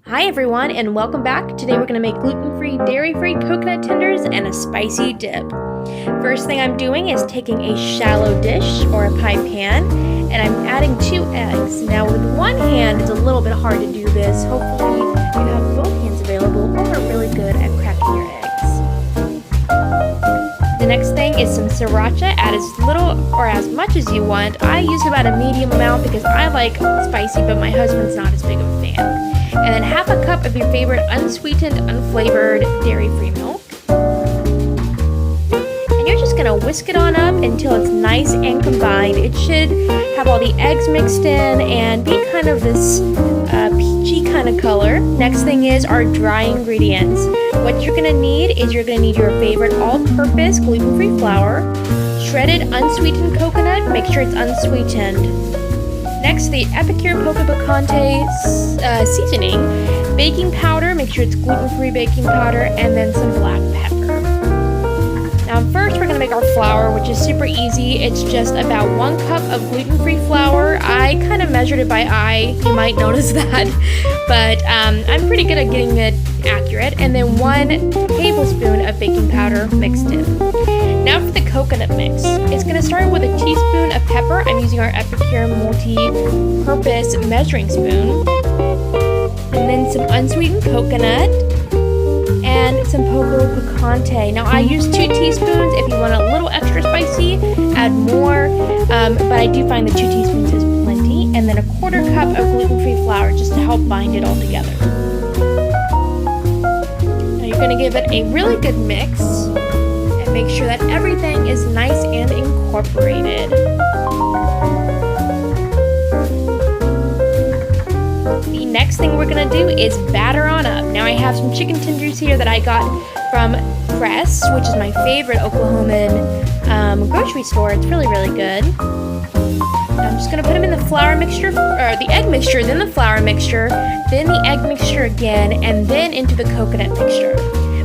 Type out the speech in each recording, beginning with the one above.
Hi everyone, and welcome back. Today we're going to make gluten-free, dairy-free coconut tenders and a spicy dip. First thing I'm doing is taking a shallow dish or a pie pan, and I'm adding 2 eggs. Now with one hand, it's a little bit hard to do this. Hopefully you have both hands available or are really good at cracking your eggs. The next thing is some sriracha. Add as little or as much as you want. I use about a medium amount because I like spicy, but my husband's not as big of a fan. And then half a cup of your favorite unsweetened, unflavored, dairy-free milk. And you're just gonna whisk it on up until it's nice and combined. It should have all the eggs mixed in and be kind of this peachy kind of color. Next thing is our dry ingredients. What you're gonna need is your favorite all-purpose gluten-free flour, shredded unsweetened coconut, make sure it's unsweetened. Next, the Epicure Poco Picante seasoning, baking powder, make sure it's gluten-free baking powder, and then some black pepper. Now first we're going to make our flour, which is super easy. It's just about 1 cup of gluten-free flour. I kind of measured it by eye, you might notice that, but I'm pretty good at getting it accurate. And then 1 tablespoon of baking powder mixed in. Now for the coconut mix. It's going to start with a teaspoon of pepper. I'm using our Epicure multi-purpose measuring spoon. And then some unsweetened coconut. And some Poco Picante. Now I use 2 teaspoons. If you want a little extra spicy, add more. But I do find that 2 teaspoons is plenty. And then a 1/4 cup of gluten-free flour just to help bind it all together. Now you're going to give it a really good mix. Make sure that everything is nice and incorporated. The next thing we're going to do is batter on up. Now I have some chicken tenders here that I got from Press, which is my favorite Oklahoman grocery store. It's really, really good. I'm just going to put them in the flour mixture, or the egg mixture, then the flour mixture, then the egg mixture again, and then into the coconut mixture.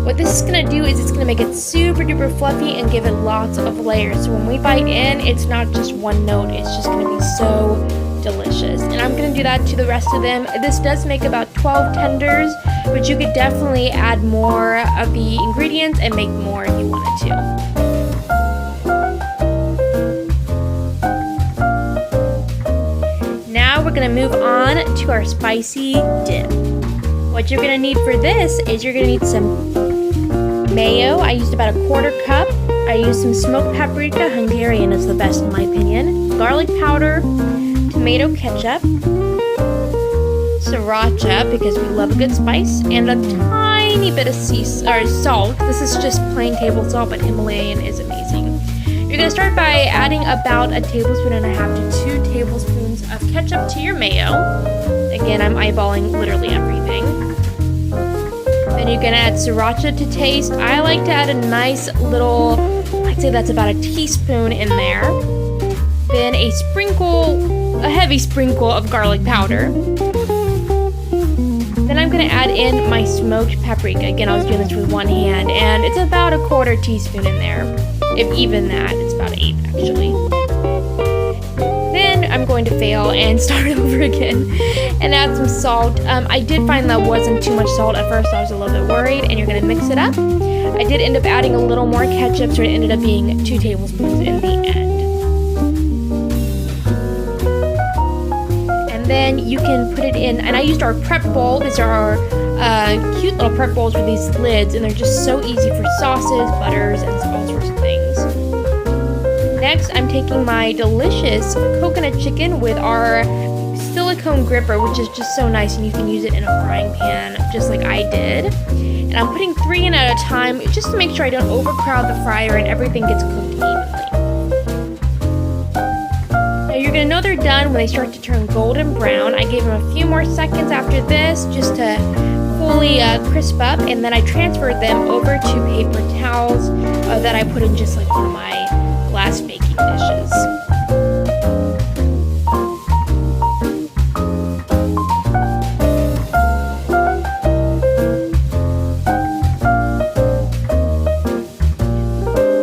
What this is going to do is it's going to make it super duper fluffy and give it lots of layers. So when we bite in, it's not just one note, it's just going to be so delicious. And I'm going to do that to the rest of them. This does make about 12 tenders, but you could definitely add more of the ingredients and make more if you wanted to. Now we're going to move on to our spicy dip. What you're going to need for this is you're going to need some mayo. I used about a 1/4 cup. I used some smoked paprika. Hungarian is the best in my opinion. Garlic powder, tomato ketchup, sriracha because we love a good spice, and a tiny bit of salt. This is just plain table salt, but Himalayan is amazing. You're going to start by adding about 1.5 tablespoons to 2 tablespoons of ketchup to your mayo. Again, I'm eyeballing literally everything. Then you're going to add sriracha to taste. I like to add a nice little, I'd say that's about 1 teaspoon in there. Then a heavy sprinkle of garlic powder. Then I'm going to add in my smoked paprika. Again, I was doing this with one hand, and it's about 1/4 teaspoon in there. If even that, it's about 8 actually. Then I'm going to fail and start over again and add some salt. I did find that wasn't too much salt at first, so I was a little bit worried, and you're going to mix it up. I did end up adding a little more ketchup, so it ended up being 2 tablespoons in the end. And then you can put it in, and I used our prep bowl. These are our cute little prep bowls with these lids, and they're just so easy for sauces, butters, and all sorts of things. Next, I'm taking my delicious coconut chicken with our silicone gripper, which is just so nice, and you can use it in a frying pan just like I did. And I'm putting 3 in at a time just to make sure I don't overcrowd the fryer and everything gets cooked evenly. Now you're going to know they're done when they start to turn golden brown. I gave them a few more seconds after this just to fully crisp up, and then I transferred them over to paper towels that I put in just like one of my glass baking dishes.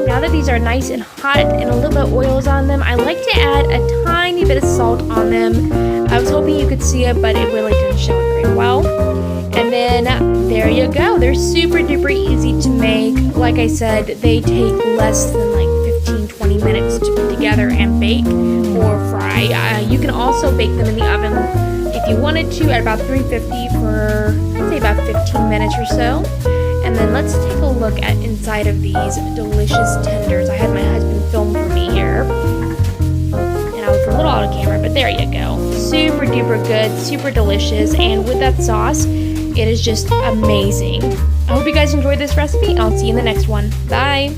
Now that these are nice and hot and a little bit of oil is on them, I like to add a tiny bit of salt on them. I was hoping you could see it, but it really didn't show it very well. then there you go. They're super duper easy to make. Like I said, they take less than like 15-20 minutes to put together and bake or fry. You can also bake them in the oven if you wanted to at about 350 for, I'd say, about 15 minutes or so. And then let's take a look at inside of these delicious tenders. I had my husband film for me here, and I was a little out of camera, but there you go. Super duper good, super delicious, and with that sauce, it is just amazing. I hope you guys enjoyed this recipe. I'll see you in the next one. Bye!